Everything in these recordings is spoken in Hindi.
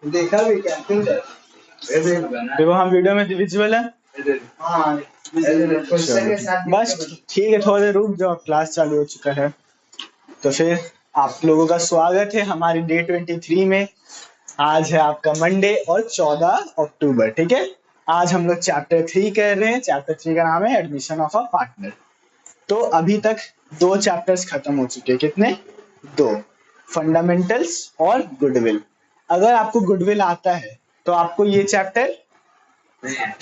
देखा भी क्या देखो हम वीडियो में विजुअल है। हाँ बस ठीक है, थोड़ी देर रुक जाओ, क्लास चालू हो चुका है। तो फिर आप लोगों का स्वागत है हमारी डे 23 में। आज है आपका मंडे और 14 अक्टूबर, ठीक है। आज हम लोग चैप्टर 3 कर रहे हैं। चैप्टर 3 का नाम है एडमिशन ऑफ अ पार्टनर। तो अभी तक 2 चैप्टर्स खत्म हो चुके हैं। कितने? 2, फंडामेंटल्स और गुडविल। अगर आपको गुडविल आता है तो आपको ये चैप्टर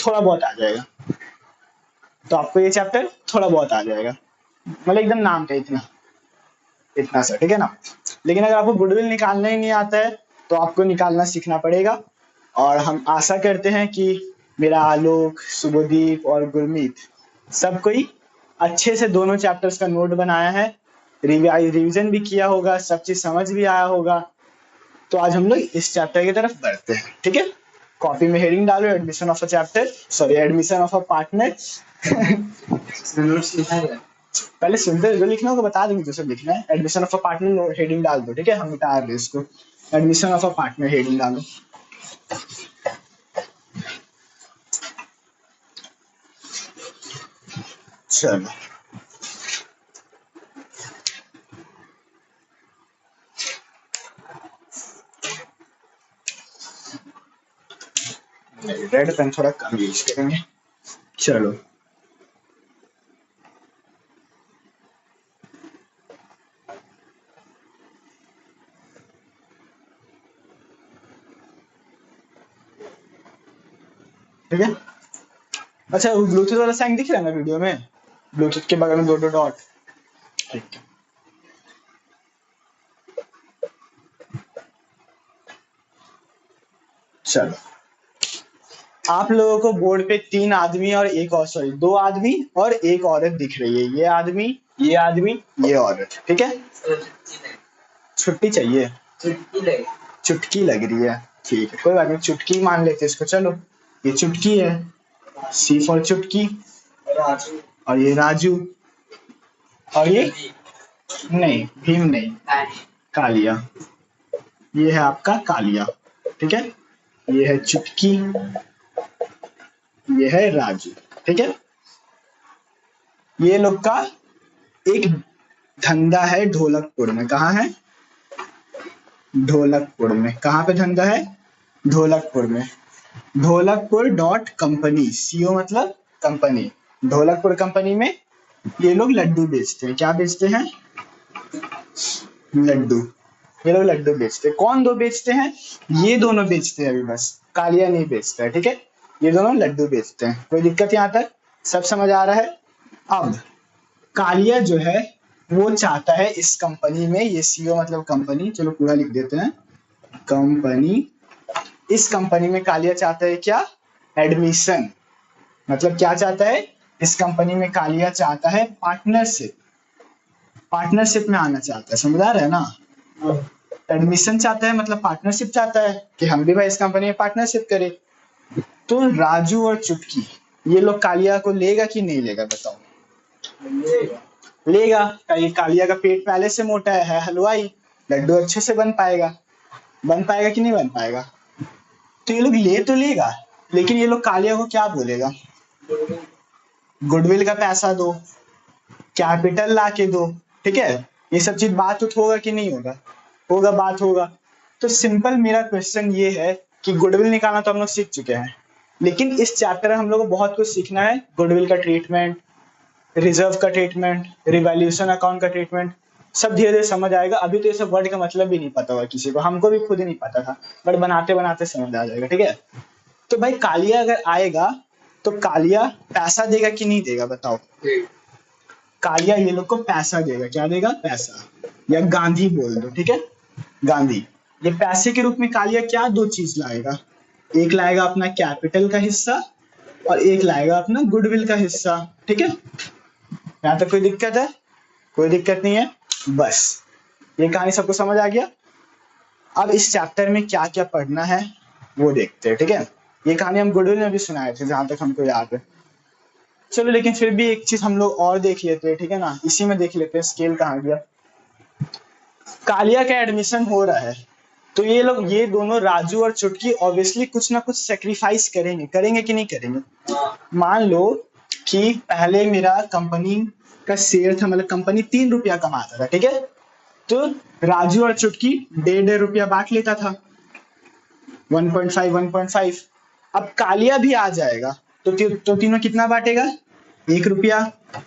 थोड़ा बहुत आ जाएगा। मतलब एकदम नाम का इतना इतना सा, ठीक है ना। लेकिन अगर आपको गुडविल निकालना ही नहीं आता है तो आपको निकालना सीखना पड़ेगा। और हम आशा करते हैं कि मेरा आलोक, शुभदीप और गुरमीत सब कोई अच्छे से दोनों चैप्टर्स का नोट बनाया है, रिवीजन भी किया होगा, सब चीज समझ भी आया होगा। तो आज हम लोग इस चैप्टर की तरफ बढ़ते हैं, ठीक है। कॉपी में हेडिंग डालो admission of a chapter, sorry admission of a partner. पहले सुनते जो लिखना होगा बता दूंगी, जो सब लिखना है। Admission of a partner heading डाल दो, ठीक है। हम मिटा रहे इसको, admission of a partner heading डालो। चलो रेड पेन थोड़ा कम यूज करेंगे। चलो ठीक है। अच्छा ब्लूटूथ वाला साइन दिख रहा है ना वीडियो में? ब्लूटूथ के बगल में 2 डॉट, ठीक है। चलो आप लोगों को बोर्ड पे 3 आदमी और एक और, सॉरी 2 आदमी और एक औरत दिख रही है। ये आदमी, ये आदमी, ये औरत, ठीक है। छुट्टी चाहिए? चुटकी लग रही है, ठीक है कोई बात नहीं, चुटकी मान लेते इसको। चलो ये चुटकी है, सी फॉर चुटकी। और ये राजू, और ये नहीं, भीम नहीं, कालिया। ये है आपका कालिया, ठीक है। ये है चुटकी, ये है राजू, ठीक है। ये लोग का एक धंधा है ढोलकपुर में। कहाँ है? ढोलकपुर में। कहाँ पे धंधा है? ढोलकपुर में। ढोलकपुर डॉट कंपनी, सीओ मतलब कंपनी। ढोलकपुर कंपनी में ये लोग लड्डू बेचते हैं। क्या बेचते हैं? लड्डू। ये लोग लड्डू बेचते हैं। कौन दो बेचते हैं? ये दोनों बेचते हैं अभी, बस कालिया नहीं बेचता है, ठीक है। ये दोनों लड्डू बेचते हैं। कोई दिक्कत यहाँ तक? सब समझ आ रहा है? अब कालिया जो है वो चाहता है इस कंपनी में, ये सीओ मतलब कंपनी, चलो पूरा लिख देते हैं, कंपनी। इस कंपनी में कालिया चाहता है क्या? एडमिशन। मतलब क्या चाहता है? इस कंपनी में कालिया चाहता है पार्टनरशिप। पार्टनरशिप में आना चाहता है, समझ आ रहा है ना। एडमिशन चाहता है मतलब पार्टनरशिप चाहता है कि हम भी भाई इस कंपनी में पार्टनरशिप करें। तो राजू और चुटकी ये लोग कालिया को लेगा कि नहीं लेगा बताओ? लेगा। कालिया का पेट पहले से मोटा है हलवाई, लड्डू अच्छे से बन पाएगा। बन पाएगा कि नहीं बन पाएगा? तो ये लोग ले तो लेगा, लेकिन ये लोग कालिया को क्या बोलेगा? गुडविल का पैसा दो, कैपिटल ला के दो, ठीक है। ये सब चीज बात उठ होगा कि नहीं होगा? होगा, बात होगा। तो सिंपल मेरा क्वेश्चन ये है कि गुडविल निकालना तो हम लोग सीख चुके हैं, लेकिन इस चैप्टर में हम लोग को बहुत कुछ सीखना है। गुडविल का ट्रीटमेंट, रिजर्व का ट्रीटमेंट, रिवैल्यूएशन अकाउंट का ट्रीटमेंट, सब धीरे धीरे समझ आएगा। अभी तो ये सब वर्ड का मतलब भी नहीं पता हुआ किसी को, हमको भी खुद ही नहीं पता था, बट बनाते बनाते समझ आ जाएगा, ठीक है। तो भाई कालिया अगर आएगा तो कालिया पैसा देगा कि नहीं देगा बताओ? कालिया ये लोग को पैसा देगा। क्या देगा? पैसा, या गांधी बोल दो, ठीक है, गांधी। ये पैसे के रूप में कालिया क्या 2 चीज लाएगा? एक लाएगा अपना कैपिटल का हिस्सा और एक लाएगा अपना गुडविल का हिस्सा, ठीक है। यहाँ तक कोई दिक्कत है? कोई दिक्कत नहीं है। बस ये कहानी सबको समझ आ गया। अब इस चैप्टर में क्या क्या पढ़ना है वो देखते हैं, ठीक है। ये कहानी हम गुडविल में भी सुनाए थे जहां तक हमको याद है। चलो लेकिन फिर भी एक चीज हम लोग और देख लेते हैं, ठीक है ना। इसी में देख लेते हैं स्केल कहाँ गया। कालिया का एडमिशन हो रहा है, तो ये लोग, ये दोनों राजू और चुटकी ऑब्वियसली कुछ ना कुछ सेक्रीफाइस करेंगे, करेंगे कि नहीं करेंगे। मान लो कि पहले मेरा कंपनी का शेयर था, मतलब कंपनी 3 रुपया कमाता था, ठीक है। तो राजू और चुटकी 1.5 रुपया बांट लेता था, 1.5 1.5। अब कालिया भी आ जाएगा तो तीनों कितना बांटेगा, 1 रुपया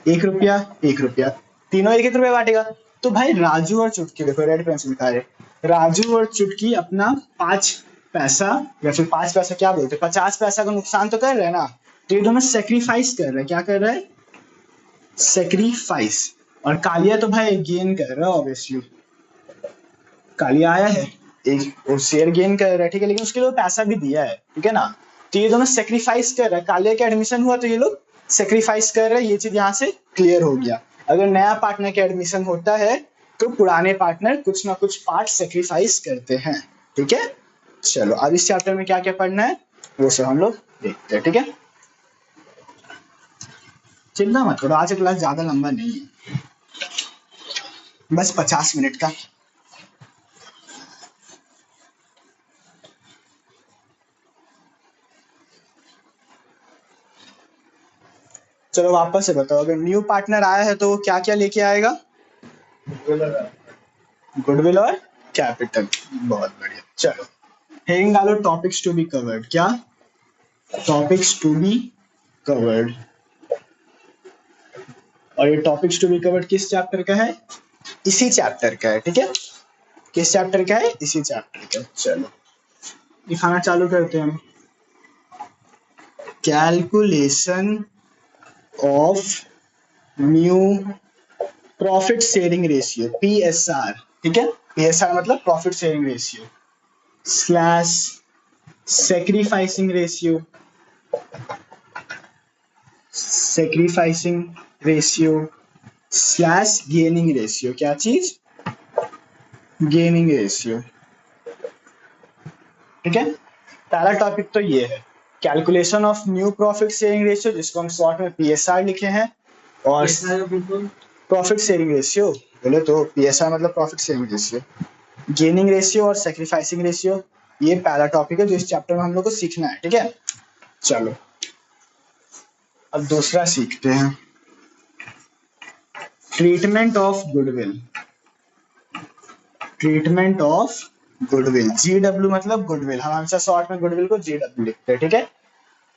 1 रुपया 1 रुपया, तीनों 1 1 रुपया बांटेगा। तो भाई राजू और चुटकी, देखो रेड पेन से लिखा है, राजू और चुटकी अपना 5 पैसा या फिर 5 पैसा क्या बोलते हैं, 50 पैसा का नुकसान तो कर रहे हैं ना। तो ये दोनों सेक्रीफाइस कर रहे हैं, क्या कर रहे हैं, सेक्रीफाइस। और कालिया तो भाई गेन कर रहा है ऑब्वियसली, कालिया आया है एक वो शेयर गेन कर रहा है, ठीक है, लेकिन उसके लिए पैसा भी दिया है, ठीक है ना। तो ये दोनों सेक्रीफाइस कर रहा है, कालिया का एडमिशन हुआ तो ये लोग सेक्रीफाइस कर रहे हैं, ये चीज यहाँ से क्लियर हो गया। अगर नया पार्टनर का एडमिशन होता है तो पुराने पार्टनर कुछ ना कुछ पार्ट सेक्रीफाइस करते हैं, ठीक है। चलो अब इस चैप्टर में क्या क्या पढ़ना है वो सब हम लोग देखते हैं, ठीक है। चिंता मत करो, आज का क्लास ज्यादा लंबा नहीं है, बस 50 मिनट का। चलो वापस से बताओ, अगर न्यू पार्टनर आया है तो वो क्या क्या लेके आएगा, गुडविल और कैपिटल, बहुत बढ़िया। चलो हेडिंग डालो, टॉपिक्स टू बी कवर्ड, क्या टॉपिक्स टू बी कवर्ड। और ये टॉपिक्स टू बी कवर्ड किस चैप्टर का है, इसी चैप्टर का है, ठीक है। किस चैप्टर का है, इसी चैप्टर का। चलो दिखाना चालू करते हैं हम। Calculation of new profit sharing ratio, PSR, ठीक है। PSR मतलब profit sharing ratio slash sacrificing ratio, sacrificing ratio slash gaining ratio, क्या चीज, गेनिंग रेशियो, ठीक है। पहला टॉपिक तो ये है calculation of new profit sharing ratio, जिसको हम शॉर्ट में PSR लिखे हैं। और प्रॉफिट शेयरिंग रेशियो बोले तो PSR मतलब profit sharing ratio, gaining ratio और सेक्रीफाइसिंग रेशियो, ये पहला टॉपिक है जो इस चैप्टर में हम लोग को सीखना है, ठीक है। चलो अब दूसरा सीखते हैं, treatment of goodwill, treatment of goodwill, GW मतलब गुडविल, हम हमेशा शॉर्ट में गुडविल को GW लिखते हैं, ठीक है।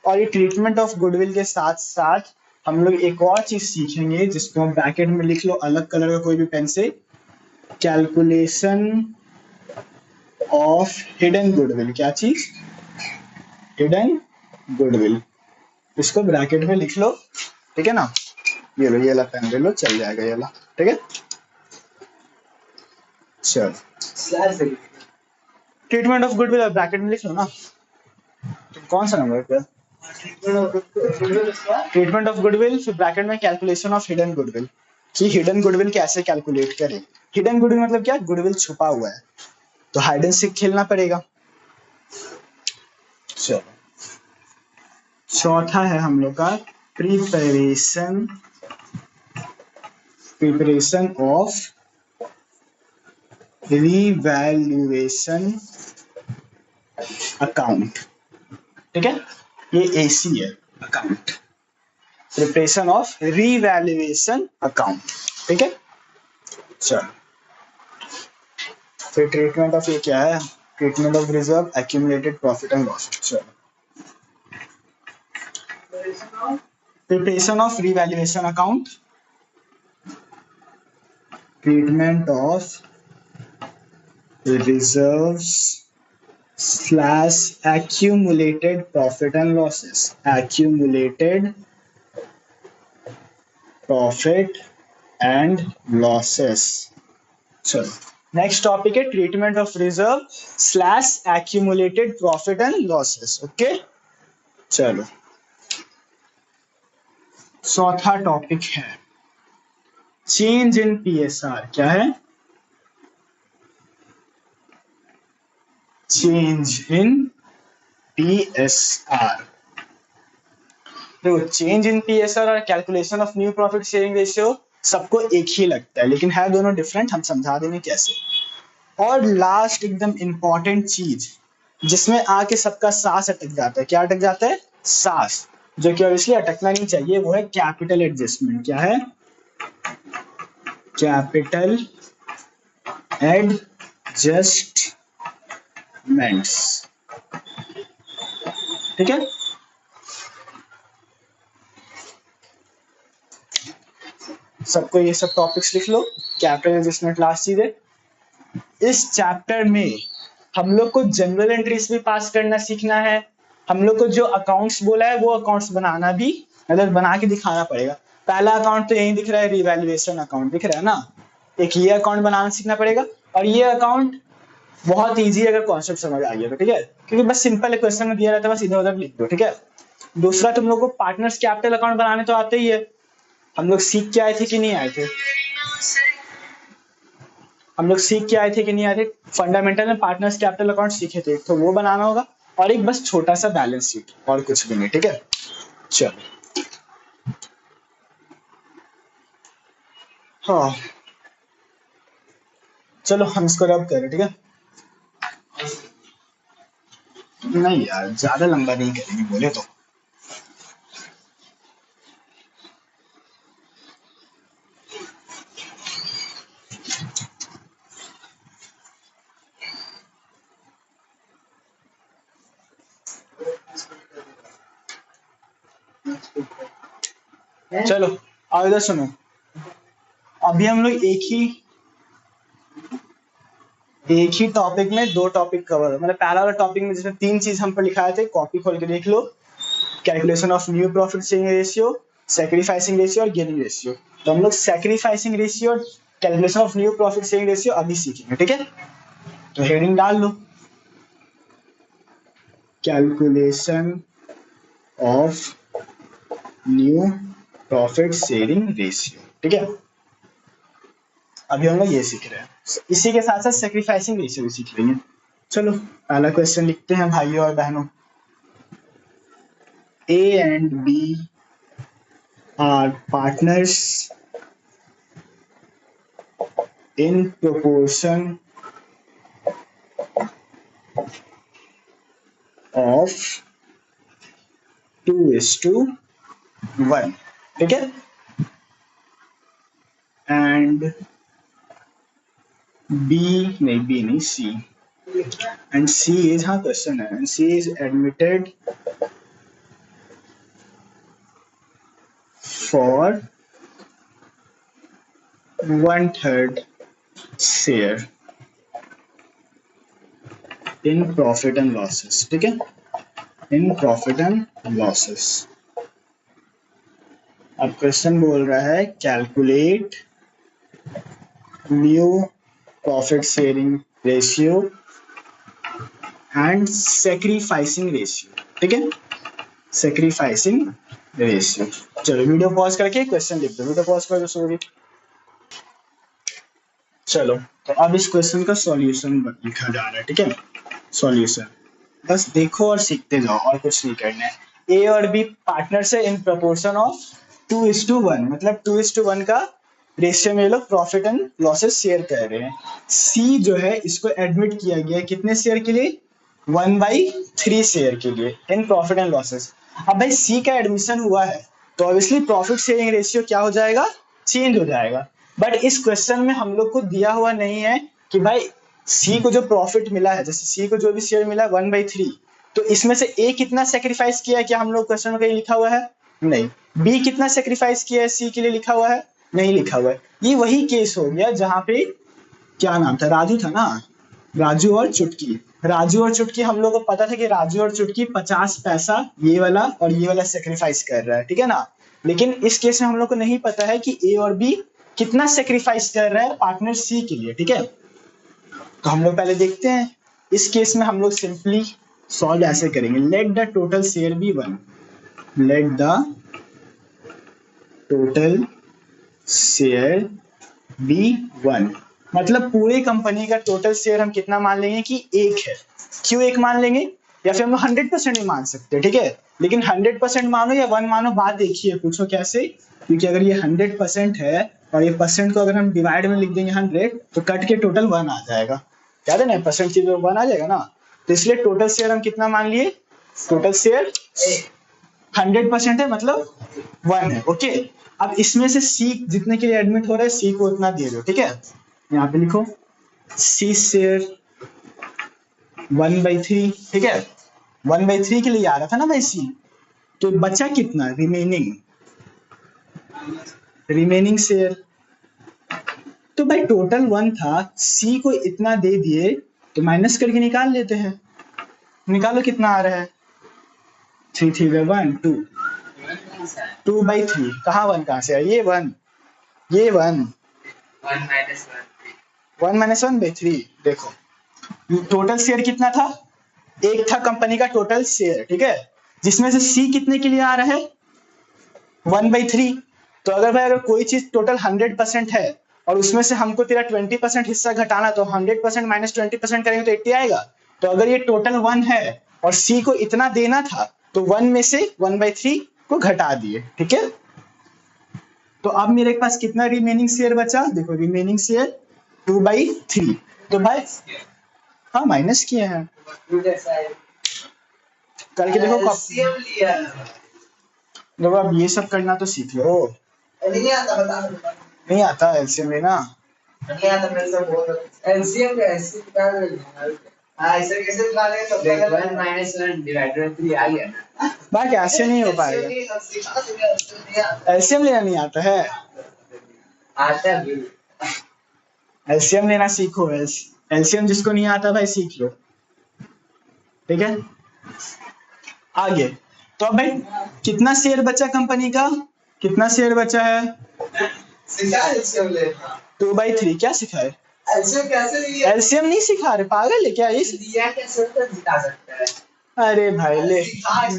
और ये ट्रीटमेंट ऑफ गुडविल के साथ साथ हम लोग एक और चीज सीखेंगे जिसको हम ब्रैकेट में लिख लो अलग कलर का कोई भी पेन से, कैलकुलेशन ऑफ हिडन गुडविल, क्या चीज, हिडन गुडविल, इसको ब्रैकेट में लिख लो, ठीक है ना। ये लो, ये वाला पेन ले लो, चल जाएगा ये वाला, ठीक है। चलो ट्रीटमेंट ऑफ गुडविल ब्रैकेट में लिख लो ना, तो कौन सा नंबर पे, ट्रीटमेंट ऑफ गुडविल, फिर ब्रैकेट में कैलकुलेशन ऑफ हिडन गुडविल, कि हिडन गुडविल कैसे कैलकुलेट करें। हिडन गुडविल मतलब क्या, गुडविल छुपा हुआ है, तो हाइड एंड सीक खेलना पड़ेगा। चलो चौथा है हम लोग का preparation, preparation of revaluation account, ठीक है। ये AC है account, preparation of revaluation account, ठीक है। चलो फिर ट्रीटमेंट ऑफ, ये क्या है, treatment of reserve accumulated profit and loss. चलो preparation of revaluation account, treatment of reserves slash accumulated profit and losses, accumulated profit and losses। चलो नेक्स्ट टॉपिक है treatment of reserve slash accumulated profit and losses, okay. चलो चौथा टॉपिक है चेंज इन PSR, क्या है, चेंज इन PSR। देखो चेंज इन PSR और calculation of new profit sharing ratio सबको एक ही लगता है, लेकिन है दोनों डिफरेंट, हम समझा देंगे कैसे। और लास्ट एकदम इंपॉर्टेंट चीज जिसमें आके सबका सांस अटक जाता है, क्या अटक जाता है? सांस, जो कि ऑब्वियसली अटकना नहीं चाहिए, वो है कैपिटल एडजस्टमेंट। क्या है? Capital adjustments. ठीक है, सबको ये सब टॉपिक्स लिख लो। कैपिटल एडजस्टमेंट लास्ट चीज है। इस चैप्टर में हम लोग को जनरल एंट्रीज भी पास करना सीखना है। हम लोग को जो अकाउंट्स बोला है वो अकाउंट्स बनाना भी, मतलब बना के दिखाना पड़ेगा। पहला अकाउंट तो यही दिख रहा है, रिवैल्यूएशन अकाउंट दिख रहा है ना। एक ये अकाउंट बनाना सीखना पड़ेगा, और ये अकाउंट बहुत इजी है अगर कॉन्सेप्ट समझ आ गया तो, ठीक है, क्योंकि बस सिंपल क्वेश्चन में दिया रहता है, बस इधर उधर लिख दो, ठीक है। दूसरा, तुम लोग को पार्टनर्स कैपिटल अकाउंट बनाने तो आते ही है। हम लोग सीख के आए थे कि नहीं आए थे? हम लोग सीख के आए थे कि नहीं आए थे? फंडामेंटल में पार्टनर्स कैपिटल अकाउंट सीखे थे, तो वो बनाना होगा, और एक बस छोटा सा बैलेंस शीट, और कुछ भी नहीं, ठीक है। चलो, हाँ चलो हम इसको रब करें, ठीक है। नहीं यार, ज्यादा लंबा नहीं करेंगे बोले तो। चलो अब इधर सुनो, अभी हम लोग एक ही टॉपिक में दो टॉपिक कवर, मतलब पहला वाला टॉपिक में जिसमें 3 चीज हम पर लिखाए थे, कॉपी खोल के देख लो। Calculation of new profit sharing ratio, sacrificing ratio और गेनिंग रेशियो। तो हम लोग sacrificing ratio, calculation of new profit sharing ratio अभी सीखेंगे, ठीक है। तो हेडिंग डाल लो, calculation of new profit sharing ratio, ठीक है। अभी हम लोग ये सीख रहे हैं, इसी के साथ साथ सैक्रिफाइसिंग रेशियो भी सीख लेंगे। चलो पहला क्वेश्चन लिखते हैं भाइयों और बहनों। A and B are partners in proportion of 2:1, ठीक है। And B नहीं C, and C is, हाँ क्वेश्चन है, and C is admitted for 1/3 share in profit and losses, ठीक है, in profit and losses। अब क्वेश्चन बोल रहा है calculate new profit sharing ratio and sacrificing ratio, ठीक है, सैक्रिफाइसिंग रेशियो। चलो वीडियो पॉज करके क्वेश्चन लिख दो, वीडियो पॉज कर दो, सॉरी। चलो तो अब इस क्वेश्चन का सॉल्यूशन लिखा जा रहा है, ठीक है। सॉल्यूशन बस देखो और सीखते जाओ, और कुछ नहीं करना है। ए और बी पार्टनर से इन प्रोपोर्शन ऑफ 2:1, मतलब 2:1 का रेशियो में लोग प्रॉफिट एंड लॉसेस शेयर कर रहे हैं। सी जो है इसको एडमिट किया गया है कितने शेयर के लिए? 1/3 शेयर के लिए इन प्रॉफिट एंड लॉसेस। अब भाई सी का एडमिशन हुआ है तो ऑब्वियसली प्रॉफिट शेयरिंग रेशियो क्या हो जाएगा? चेंज हो जाएगा। बट इस क्वेश्चन में हम लोग को दिया हुआ नहीं है कि भाई सी को जो प्रॉफिट मिला है, जैसे सी को जो भी शेयर मिला 1/3, तो इसमें से ए कितना सेक्रीफाइस किया है, क्या हम लोग क्वेश्चन में कहीं लिखा हुआ है? नहीं। बी कितना सेक्रीफाइस किया है सी के लिए लिखा हुआ है? नहीं लिखा हुआ है। ये वही केस हो गया जहाँ पे क्या नाम था, राजू था ना, राजू और चुटकी। राजू और चुटकी हम लोग को पता था कि राजू और चुटकी 50 पैसा ये वाला और ये वाला सेक्रीफाइस कर रहा है, ठीक है ना। लेकिन इस केस में हम लोग को नहीं पता है कि ए और बी कितना सेक्रीफाइस कर रहा है पार्टनर सी के लिए, ठीक है। तो हम लोग पहले देखते हैं। इस केस में हम लोग सिंपली सॉल्व ऐसे करेंगे, let the total share be 1, let the total share be 1, मतलब पूरी कंपनी का टोटल शेयर हम कितना मान लेंगे कि 1 है। क्यों 1 मान लेंगे? या फिर हम लोग 100% भी मान सकते हैं, ठीक है। लेकिन 100% मानो या 1 मानो, बात देखिए, पूछो कैसे। क्योंकि अगर ये 100% है और ये परसेंट को अगर हम डिवाइड में लिख देंगे 100, तो कट के टोटल 1 आ जाएगा। याद है ना, परसेंट चीज 1 आ जाएगा ना, तो इसलिए टोटल शेयर हम कितना मान लिए, टोटल शेयर 100% है, मतलब 1 है। ओके, अब इसमें से सी जितने के लिए एडमिट हो रहा है सी को उतना दे दो, ठीक है। यहाँ पे लिखो सी शेयर 1/3, ठीक है। 1/3 के लिए आ रहा था ना भाई सी, तो बचा कितना, रिमेनिंग शेयर। तो भाई टोटल 1 था, सी को इतना दे दिए, तो माइनस करके निकाल लेते हैं। निकालो कितना आ रहा है, 3 3 1 2, 2/3। कहाँ 1 कहाँ से है, ये 1, ये 1, 1 माइनस 1/3। देखो टोटल शेयर कितना था, एक था कंपनी का टोटल शेयर, ठीक है, जिसमें से सी कितने के लिए आ रहा है, 1/3। तो अगर भाई अगर कोई चीज टोटल 100% है और उसमें से हमको तेरा 20% हिस्सा घटाना, तो 100% माइनस 20% करेंगे तो 80 आएगा। तो अगर ये टोटल 1 है और सी को इतना देना था, तो 1 में से 1/3 को घटा दिए, ठीक है। तो अब मेरे पास कितना रिमेनिंग शेयर बचा, देखो रिमेनिंग शेयर 2/3। तो भाई हाँ माइनस किए हैं, करके देखो एलसीएम लिया देखो अब ये सब करना तो सीख लो। नहीं आता, बता बता। नहीं आता एलसीएम लेना, नहीं आता मेरे से बहुत। एलसीएम कैसे निकाल रहे हो? हाँ ऐसे कैसे निकालेंगे, तो 1 माइनस 1 डिवाइडेड बाय 3 आ गया ना। बाकी ऐसे नहीं हो पाएगा, एलसीएम लेना नहीं आता है, आता है। एलसीएम लेना सीखो। एलसीएम जिसको नहीं आता भाई सीख लो, ठीक है। आगे तो अब भाई कितना शेयर बचा कंपनी का, कितना शेयर बचा है, सिखा एलसीएम लेना। 2/3। क्या सिखा है, एलसीएम कैसे लिया? एलसीएम नहीं सिखा रहे, पागल है क्या ये, लिया कैसे तो जिता सकता है। अरे भाई ले,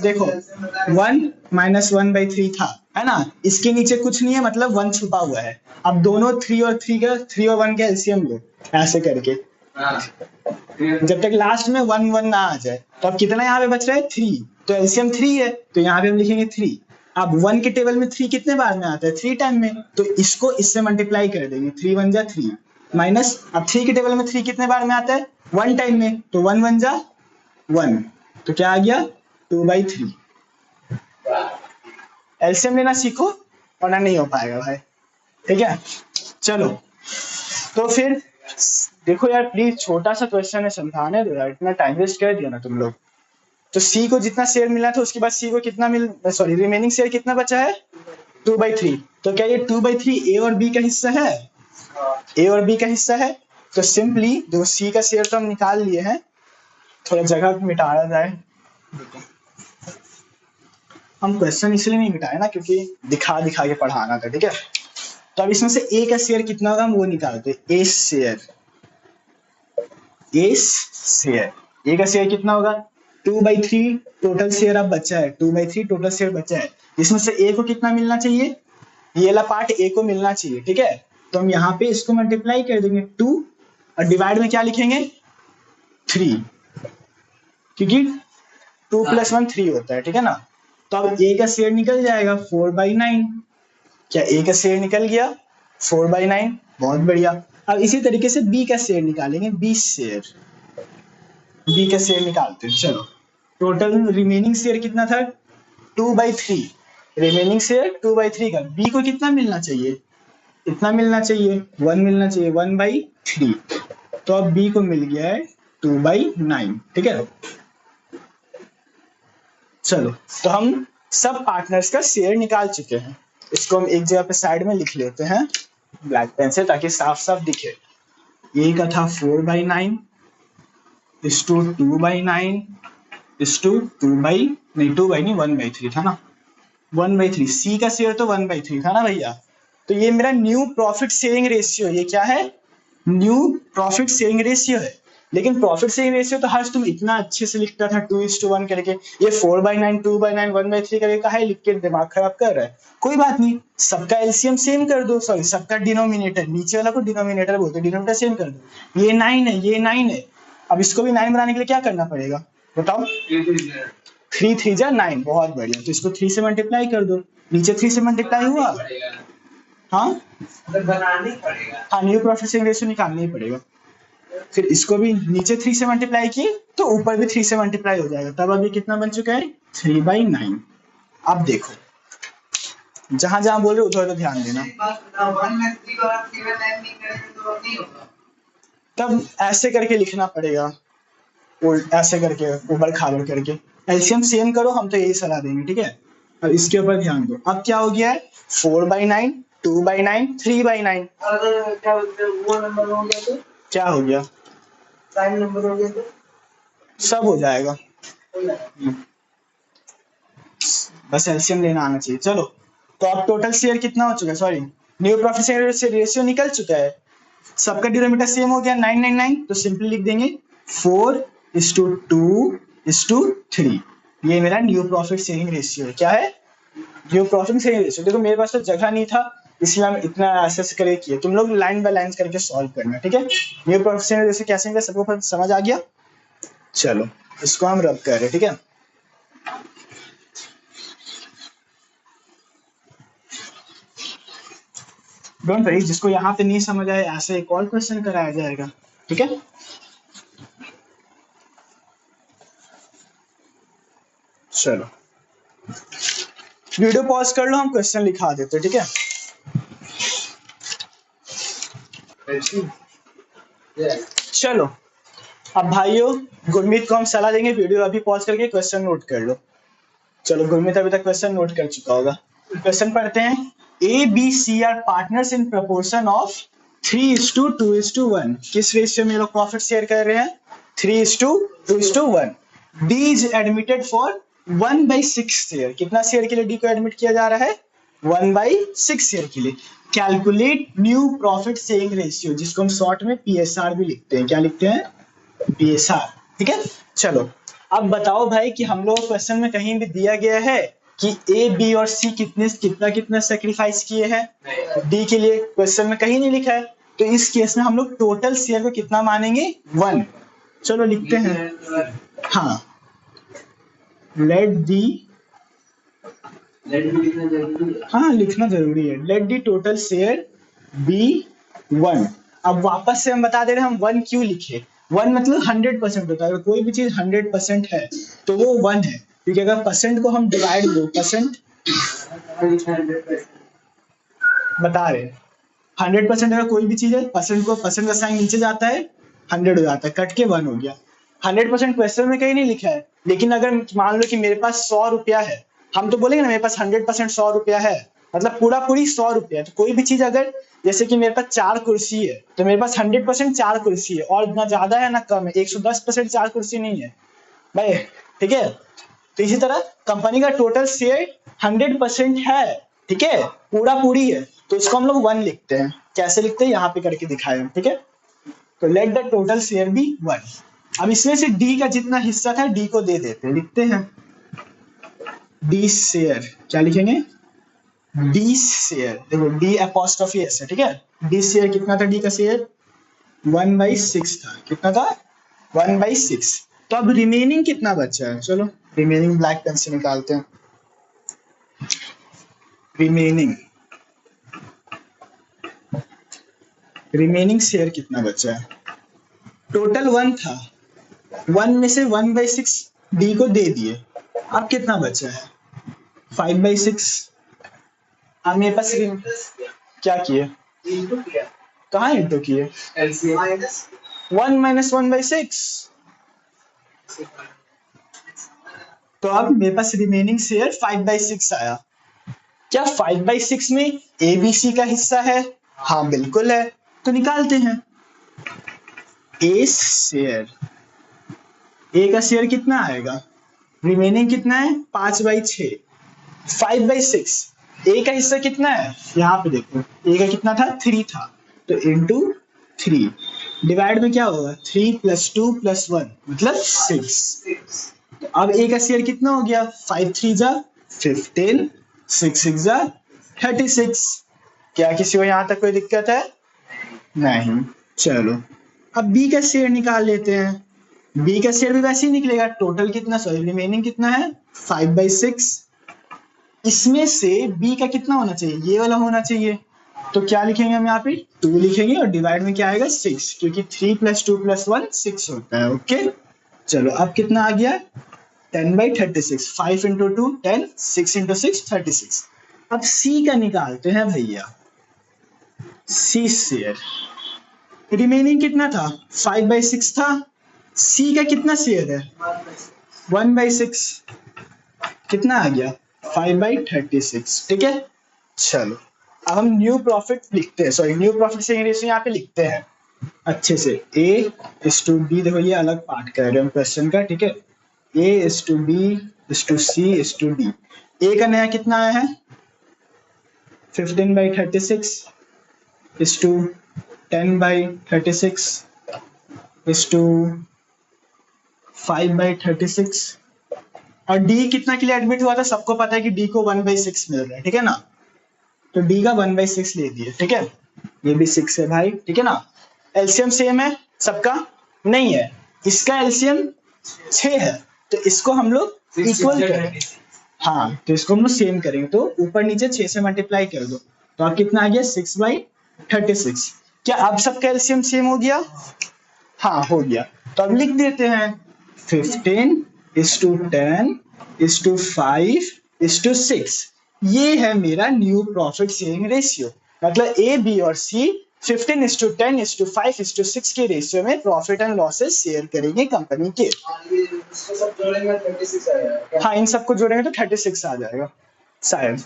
देखो 1 माइनस 1/3 था, है ना, इसके नीचे कुछ नहीं है, मतलब 1 छुपा हुआ है। अब दोनों 3 और 3 का 3 और 1 का एलसीएम लो, ऐसे करके जब तक लास्ट में 1 1 ना आ जाए। तो अब कितना यहाँ पे बच रहा है, 3, तो एलसीएम 3 है, तो यहाँ पे हम लिखेंगे 3। अब 1 के टेबल में 3 कितने बार में आता है, 3 टाइम में, तो इसको इससे मल्टीप्लाई कर देंगे, 3 1 जा 3 माइनस, अब 3 के टेबल में 3 कितने बार में आता है, 1 टाइम में, तो 1 1 जा 1, तो क्या आ गया 2/3। एलसीएम लेना सीखो वरना नहीं हो पाएगा भाई, ठीक है। चलो तो फिर देखो यार प्लीज, छोटा सा क्वेश्चन है, समझाने दो यार, इतना टाइम वेस्ट कर दिया ना तुम लोग। तो सी को जितना शेयर मिला था उसके बाद सी को कितना सॉरी रिमेनिंग शेयर कितना बचा है, 2/3। तो क्या ये 2/3 ए और बी का हिस्सा है, ए और बी का हिस्सा है। तो सिंपली जो सी का शेयर तो हम निकाल लिए हैं, थोड़ा जगह मिटाया जाए। हम क्वेश्चन इसलिए नहीं मिटाए ना क्योंकि दिखा दिखा के पढ़ाना था, ठीक है। तो अब इसमें से ए का शेयर कितना होगा हम वो निकालते, ए शेयर, ए शेयर, ए का शेयर कितना होगा 2/3, टोटल शेयर अब बचा है 2/3, टोटल शेयर बचा है, इसमें से ए को कितना मिलना चाहिए, ये वाला पार्ट ए को मिलना चाहिए, ठीक है। तो हम यहाँ पे इसको मल्टीप्लाई कर देंगे 2 और डिवाइड में क्या लिखेंगे 3, क्योंकि 2 + 1 3 होता है, ठीक है ना। तो अब ए का शेयर निकल जाएगा 4/9, क्या ए का शेयर निकल गया 4/9, बहुत बढ़िया। अब इसी तरीके से बी का शेयर निकालेंगे, बी शेयर, बी का शेयर निकालते हैं। चलो टोटल रिमेनिंग शेयर कितना था 2/3, रिमेनिंग शेयर 2/3 का, बी को कितना मिलना चाहिए, इतना मिलना चाहिए 1 मिलना चाहिए 1/3। तो अब बी को मिल गया है 2/9, ठीक है। चलो तो हम सब पार्टनर्स का शेयर निकाल चुके हैं, इसको हम एक जगह पे साइड में लिख लेते हैं ब्लैक पेन से ताकि साफ साफ दिखे। ए का था 4/9 इस टू 2/9 इस टू 1/3 था ना, 1/3। सी का शेयर तो 1/3 था ना भैया। तो ये मेरा न्यू प्रॉफिट शेयरिंग रेशियो, ये क्या है, न्यू प्रॉफिट शेयरिंग रेशियो है। लेकिन प्रॉफिट शेयरिंग रेशियो तो हर्ष तुम इतना अच्छे से लिखता था 2:1 करके, ये 4/9 2/9 1/3 करके काहे लिख के दिमाग खराब कर रहा है। कोई बात नहीं, सबका एलसीएम सेम कर दो, सॉरी सबका डिनोमिनेटर, नीचे वाला को डिनोमिनेटर बोलते हैं, डिनोमिनेटर सेम कर दो। ये 9 है, ये 9 है। अब इसको भी 9 बनाने के लिए क्या करना पड़ेगा बताओ, 3 3 जा 9, बहुत बढ़िया। तो इसको 3 से मल्टीप्लाई कर दो, नीचे 3 से मल्टीप्लाई हुआ, हाँ बनाना ही पड़ेगा, हाँ न्यू प्रॉफिट शेयरिंग रेशियो निकालना ही पड़ेगा। फिर इसको भी नीचे 3 से मल्टीप्लाई किए तो ऊपर भी 3 से मल्टीप्लाई हो जाएगा, तब अभी कितना बन चुका है 3/9। अब देखो जहां जहां बोल रहे उधर उधर ध्यान देना। तब ऐसे करके लिखना पड़ेगा, ऐसे करके ऊपर खाबर करके। एलसीएम सेम करो, हम तो यही सलाह देंगे, ठीक है। अब इसके ऊपर ध्यान दो, अब क्या हो गया है 4/9, 2/9, 3/9। क्या हो गया, प्राइम नंबर हो गया तो सब हो जाएगा, बस एलसीएम लेना आना चाहिए। चलो तो अब टोटल शेयर कितना हो चुका है, सॉरी न्यू प्रॉफिट शेयर से रेशियो निकल चुका है, सबका डिनोमिनेटर सेम हो गया 999, तो सिंपली लिख देंगे 4:2:3। ये मेरा न्यू प्रॉफिट शेयरिंग रेशियो है। क्या है, न्यू प्रॉफिट शेयरिंग रेशियो। देखो मेरे पास तो जगह नहीं था इसलिए हम इतना ऐसे करके किए, तुम लोग लाइन बाय लाइन करके सॉल्व करना, ठीक है। न्यू प्रॉफिट शेयरिंग रेशियो कैसे निकला सबको समझ आ गया। चलो इसको हम रब कर रहे हैं, ठीक है। डोंट वरी, जिसको यहाँ पे नहीं समझ आए ऐसे एक और क्वेश्चन कराया जाएगा, ठीक है। चलो वीडियो पॉज कर लो, हम क्वेश्चन लिखा देते हैं, ठीक है। चलो अब भाइयों गुरमीत को हम सलाह देंगे, वीडियो अभी पॉज करके क्वेश्चन नोट कर लो। चलो गुरमीत अभी तक क्वेश्चन नोट कर चुका होगा। क्वेश्चन पढ़ते हैं। A B C are partners in proportion of 3:2:1। किस रेशियो में लोग प्रॉफिट शेयर कर रहे हैं, 3:2:1। D is admitted for 1/6 share. कितना शेयर के लिए डी को एडमिट किया जा रहा है, 1/6 शेयर के लिए। Calculate new profit sharing ratio, जिसको हम शॉर्ट में पीएसआर भी लिखते हैं। क्या लिखते हैं, पीएसआर, ठीक है। चलो अब बताओ भाई कि हम लोग क्वेश्चन में कहीं भी दिया गया है कि ए बी और सी कितना कितना सेक्रीफाइस किए हैं, डी के लिए क्वेश्चन में कहीं नहीं लिखा है। तो इस केस में हम लोग टोटल शेयर को कितना मानेंगे, 1। चलो लिखते हैं, हाँ लेट दी, हाँ लिखना जरूरी है, let the total share be 1। अब वापस से हम बता दे रहे हैं हम 1 क्यों लिखे, 1 मतलब 100% होता है। अगर कोई भी चीज 100% है तो वो 1 है, क्योंकि अगर परसेंट को हम डिवाइड 2% बता रहे 100% अगर कोई भी चीज है परसेंट को परसेंट का साइन नीचे जाता है 100 हो जाता है, कट के 1 हो गया। 100% क्वेश्चन में कहीं नहीं लिखा है, लेकिन अगर मान लो कि मेरे पास 100 रुपया है, हम तो बोलेंगे ना मेरे पास 100% 100 रुपया है, मतलब पूरा पूरी 100 रुपया। तो कोई भी चीज अगर जैसे कि मेरे पास 4 कुर्सी है तो मेरे पास 100% 4 कुर्सी है, और ना ज्यादा है ना कम है, 110% 4 कुर्सी नहीं है भाई, ठीक है। तो इसी तरह कंपनी का टोटल शेयर 100% है, ठीक है, पूरा पूरी है, तो इसको हम लोग 1 लिखते हैं। कैसे लिखते हैं यहाँ पे करके दिखाए हम, ठीक है। तो let the total share be 1। अब इसमें से डी का जितना हिस्सा था डी को दे देते हैं, लिखते हैं डी शेयर। क्या लिखेंगे, डी शेयर। देखो डी अपॉस्ट्रोफी एस है, ठीक है। डी शेयर कितना था, डी का शेयर 1/6 था। कितना था, 1/6। तो अब रिमेनिंग कितना बचा है, चलो रिमेनिंग ब्लैक पेन से निकालते हैं। रिमेनिंग शेयर कितना बचा है, टोटल 1 था, 1 में से 1/6 डी को दे दिए। अब कितना बचा है 5/6। अब मेरे पास क्या किए, कहाँ इंटू किए, 1 - 1/6। तो अब मेरे पास रिमेनिंग शेयर 5/6 आया। क्या 5/6 में ए बी सी का हिस्सा है, हाँ बिल्कुल है, तो निकालते हैं। ए शेयर, ए का शेयर कितना आएगा, रिमेनिंग कितना है 5/6, 5/6। ए का हिस्सा कितना है, यहाँ पे देखो ए का कितना था 3 था, तो इंटू 3 डिवाइड में क्या होगा 3 + 2 + 1 मतलब 6। तो अब ए का शेयर कितना हो गया 5 3 जा 15, 6 6 जा 36। क्या किसी को यहाँ तक कोई दिक्कत है, नहीं। चलो अब बी का शेयर निकाल लेते हैं। बी का शेयर भी वैसे ही निकलेगा, टोटल कितना, सॉरी रिमेनिंग कितना है 5/6। इसमें से बी का कितना होना चाहिए, ये वाला होना चाहिए, तो क्या लिखेंगे हम यहाँ पे 2 लिखेंगे और डिवाइड में क्या आएगा 6, क्योंकि 3 + 2 + 1 6 होता है। ओके चलो अब कितना आ गया 10/36, 5 × 2 10, 6 × 6 36। अब सी का निकालते हैं भैया, सी शेयर रिमेनिंग कितना था 5/6 था, सी का कितना शेयर है 1/6, कितना आ गया 5/36। ठीक है चलो अब हम न्यू प्रॉफिट लिखते हैं, sorry new profit sharing ratio यहाँ पे लिखते हैं अच्छे से। A/B, देखो ये अलग पार्ट कर रहे हैं क्वेश्चन का, ठीक है। A/B/C/D। ए का नया कितना आया है 15/36 10/36 5/36, और डी कितना के लिए एडमिट हुआ था, सबको पता है कि डी को 1/6 मिल रहा है, ठीक है ना, तो डी का 1/6 ले दिए, ठीक है। ये भी 6 है भाई, ठीक है ना। एलसीएम सेम है सबका, नहीं है, इसका एलसीएम 6 है, तो इसको हम लोग इक्वल करेंगे। हाँ तो इसको हम लोग सेम करेंगे, तो ऊपर नीचे 6 से मल्टीप्लाई कर दो, तो अब कितना आ गया 6/36। क्या अब सबका एलसीएम सेम हो गया, हाँ हो गया, तो अब लिख देते हैं 15:10:5:6। ये है मेरा न्यू प्रॉफिट शेयरिंग रेशियो, मतलब ए बी और सी 15:10:5:6 के रेशियो में प्रॉफिट एंड लॉसेस शेयर करेंगे कंपनी के। इसको सब जोड़ेंगे 36 आ जाएगा। हाँ इन सबको जोड़ेंगे तो 36 आ जाएगा शायद,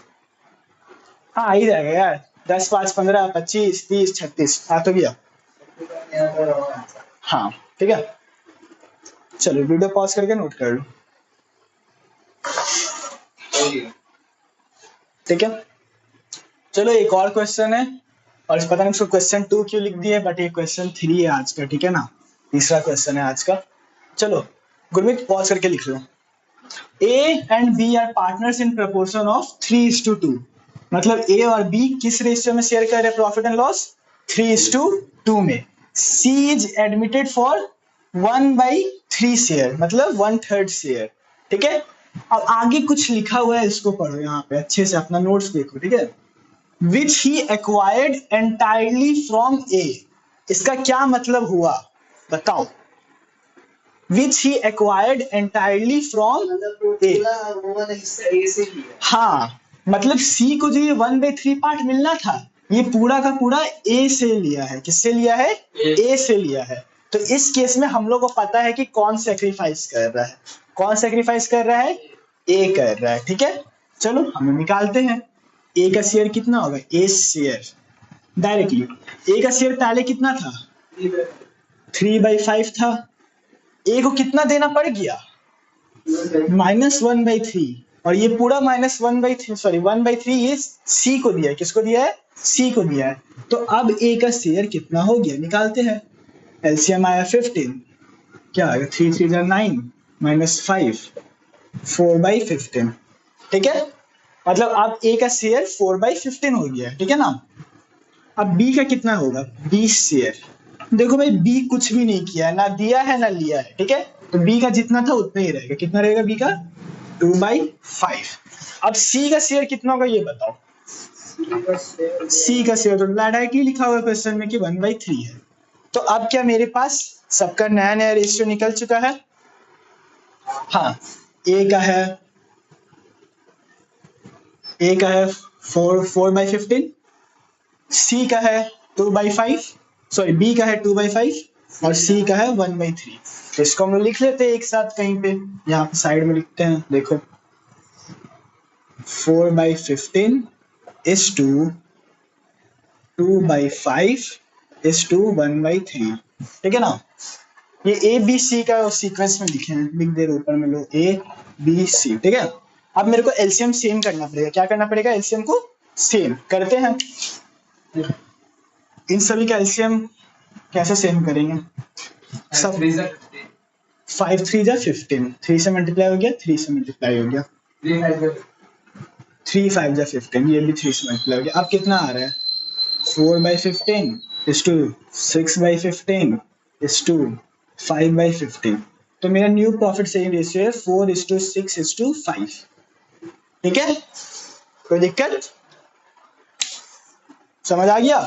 हाँ आ ही जाएगा यार, 10 5 15 25 30 36 आ तो गया। हाँ ठीक है चलो वीडियो पॉज करके नोट कर लो, ठीक है। चलो एक और क्वेश्चन है, और पता नहीं उसको क्वेश्चन 2 क्यों लिख दिए, बट ये क्वेश्चन 3 है आज का, ठीक है ना, तीसरा क्वेश्चन है आज का। चलो गुरमीत पॉज करके लिख लो। A and B are partners in proportion of 3:2, मतलब ए और बी किस रेशियो में शेयर कर रहे हैं प्रॉफिट एंड लॉस 3:2 में। सी इज एडमिटेड फॉर 1/3 शेयर, मतलब 1/3 शेयर, ठीक है। अब आगे कुछ लिखा हुआ है, इसको पढ़ो यहाँ पे अच्छे से, अपना नोट्स देखो, ठीक है। Which he acquired entirely from A, इसका क्या मतलब हुआ बताओ। Which he acquired entirely from A, हाँ मतलब C को जो ये 1/3 पार्ट मिलना था, ये पूरा का पूरा A से लिया है, किससे लिया है A से लिया है। तो इस केस में हम लोग को पता है कि कौन सेक्रीफाइस कर रहा है, कौन सेक्रीफाइस कर रहा है A कर रहा है, ठीक है। चलो हम निकालते हैं ए का शेयर कितना होगा, ए शेयर डायरेक्टली ए का शेयर पहले कितना था 3/5 था, ए को कितना देना पड़ गया -1/3, और ये पूरा -1/3 सॉरी 1/3 ये सी को दिया है, किसको दिया है सी को दिया है। तो अब ए का शेयर कितना हो गया निकालते हैं, एलसीएम आया 15, क्या आएगा 3 3 9 -5 4/15, ठीक है। मतलब अब ए का शेयर 4/15 हो गया, ठीक है ना। अब बी का कितना होगा 20 शेयर, देखो भाई बी कुछ भी नहीं किया है, ना दिया है ना लिया है, ठीक है, तो बी का जितना था उतना ही रहेगा, कितना रहेगा बी का 2/5। अब सी का शेयर कितना होगा ये बताओ, सी का शेयर तो डायरेक्टली लिखा हुआ है क्वेश्चन में कि 1/3 है। तो अब क्या मेरे पास सबका नया नया रेशियो निकल चुका है, हाँ ए का है 4/15, सी का है 2/5, सॉरी बी का है 2/5 और सी का है 1/3। तो इसको हम लोग लिख लेते हैं एक साथ कहीं पे, यहाँ पे साइड में लिखते हैं, देखो 4/15 is to 2/5 is to 1/3, ठीक है ना। ये ए बी सी का सीक्वेंस में लिखे हैं, लिख दे रहे ऊपर में लो ए बी सी, ठीक है। अब मेरे को एलसीएम सेम करना पड़ेगा, क्या करना पड़ेगा एलसीएम को सेम करते हैं। इन सभी का एलसीएम कैसे सेम करेंगे, सब 5 3 जा 15, 3 से मल्टीप्लाई हो गया 3 से मल्टीप्लाई हो गया 3 5 जा 15, ये भी 3 से मल्टीप्लाई हो गया। अब कितना आ रहा है 4/15 is to 6/15 is to 5/15, तो मेरा न्यू प्रॉफिट शेयरिंग रेशियो है 4:6:5, ठीक है। कोई दिक्कत, समझ आ गया?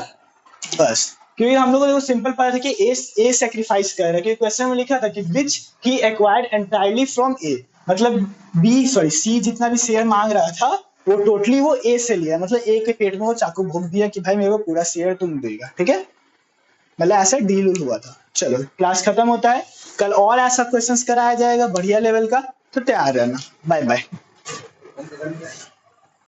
बस, क्योंकि हम लोगों को सिंपल पता था कि ए सेक्रीफाइस कर रहा है, क्योंकि क्वेश्चन में लिखा था कि विच ही एक्वायर्ड एंटायरली फ्रॉम ए, मतलब सी जितना भी शेयर मांग रहा था वो टोटली वो ए से लिया, मतलब ए के पेट में वो चाकू भोंक दिया कि भाई मेरे को पूरा शेयर तुम देगा, ठीक है? मतलब ऐसा डील हुआ था। चलो क्लास खत्म होता है, कल और ऐसा क्वेश्चंस कराया जाएगा बढ़िया लेवल का, तो तैयार रहना। Bye bye.